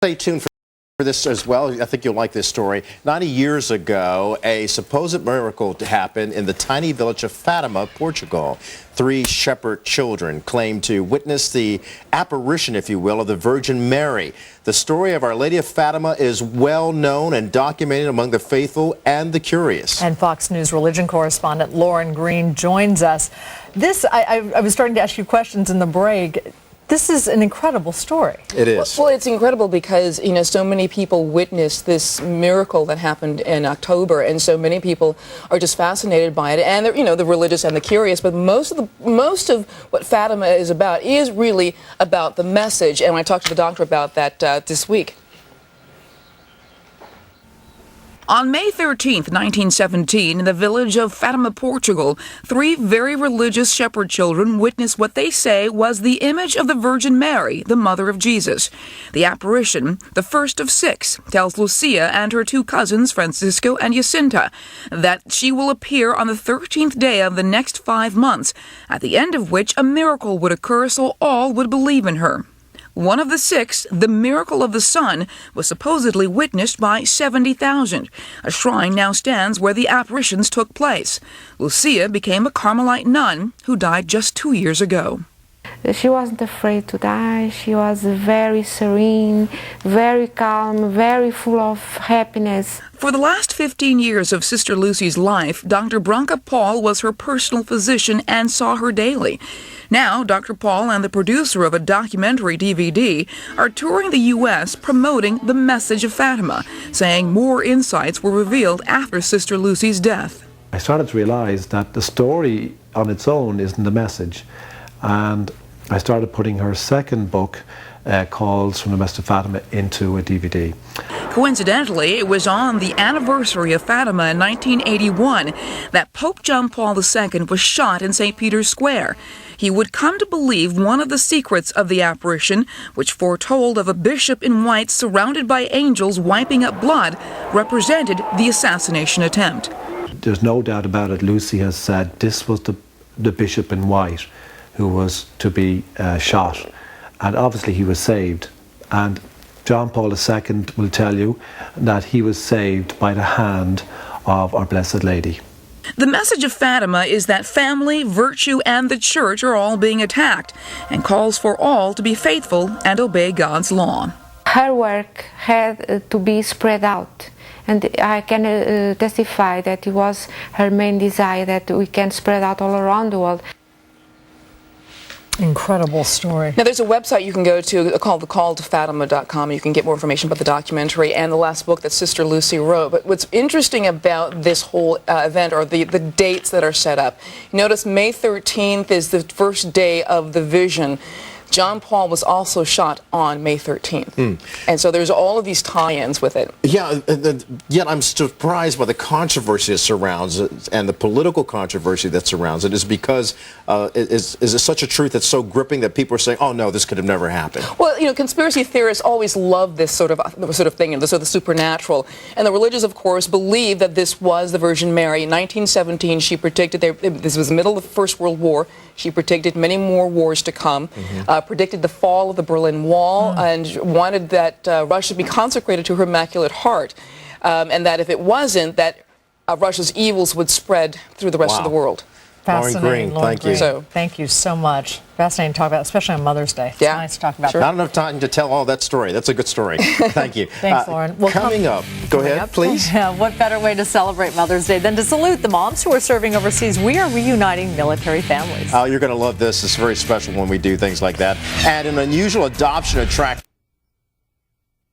Stay tuned for this as well. I think you'll like this story. 90 years ago, a supposed miracle happened in the tiny village of Fatima, Portugal. 3 shepherd children claimed to witness the apparition, if you will, of the Virgin Mary. The story of Our Lady of Fatima is well known and documented among the faithful and the curious. And Fox News religion correspondent Lauren Green joins us. I was starting to ask you questions in the break. This is an incredible story. It is. Well, it's incredible because, so many people witnessed this miracle that happened in October, and so many people are just fascinated by it, and the religious and the curious. But most of what Fatima is about is really about the message. And I talked to the doctor about that this week. On May 13th, 1917, in the village of Fatima, Portugal, 3 very religious shepherd children witnessed what they say was the image of the Virgin Mary, the mother of Jesus. The apparition, the first of 6, tells Lucia and her 2 cousins, Francisco and Jacinta, that she will appear on the 13th day of the next 5 months, at the end of which a miracle would occur so all would believe in her. One of the 6, the miracle of the sun, was supposedly witnessed by 70,000. A shrine now stands where the apparitions took place. Lucia became a Carmelite nun who died just 2 years ago. She wasn't afraid to die. She was very serene, very calm, very full of happiness. For the last 15 years of Sister Lucy's life, Dr. Branca Paul was her personal physician and saw her daily. Now, Dr. Paul and the producer of a documentary DVD are touring the U.S. promoting the message of Fatima, saying more insights were revealed after Sister Lucy's death. I started to realize that the story on its own isn't the message. And I started putting her second book, Calls from the Message of Fatima, into a DVD. Coincidentally, it was on the anniversary of Fatima in 1981 that Pope John Paul II was shot in St. Peter's Square. He would come to believe one of the secrets of the apparition, which foretold of a bishop in white surrounded by angels wiping up blood, represented the assassination attempt. There's no doubt about it. Lucy has said this was the bishop in white who was to be shot, and obviously he was saved. And John Paul II will tell you that he was saved by the hand of Our Blessed Lady. The message of Fatima is that family, virtue, and the church are all being attacked, and calls for all to be faithful and obey God's law. Her work had to be spread out, and I can testify that it was her main desire that we can spread out all around the world. Incredible story. Now, there's a website you can go to called thecalltofatima.com. You can get more information about the documentary and the last book that Sister Lucy wrote. But what's interesting about this whole event are the dates that are set up. You notice May 13th is the first day of the vision. John Paul was also shot on May 13th. And so there's all of these tie-ins with it. Yeah, yet I'm surprised by the controversy that surrounds it and the political controversy that surrounds it. Is because is it such a truth that's so gripping that people are saying, oh no, this could have never happened? Well, conspiracy theorists always love this sort of thing, and the sort of supernatural. And the religious, of course, believe that this was the Virgin Mary. In 1917, she predicted, this was the middle of the First World War, she predicted many more wars to come, predicted the fall of the Berlin Wall, and wanted that Russia be consecrated to her Immaculate Heart, and that if it wasn't, that Russia's evils would spread through the rest of the world. Fascinating. Lauren Green, thank you. Thank you so much. Fascinating to talk about, especially on Mother's Day. It's nice to talk about that. Not enough time to tell all that story. That's a good story. Thank you. Thanks, Lauren. Well, coming up, go ahead, please. What better way to celebrate Mother's Day than to salute the moms who are serving overseas? We are reuniting military families. Oh, you're going to love this. It's very special when we do things like that. And an unusual adoption attract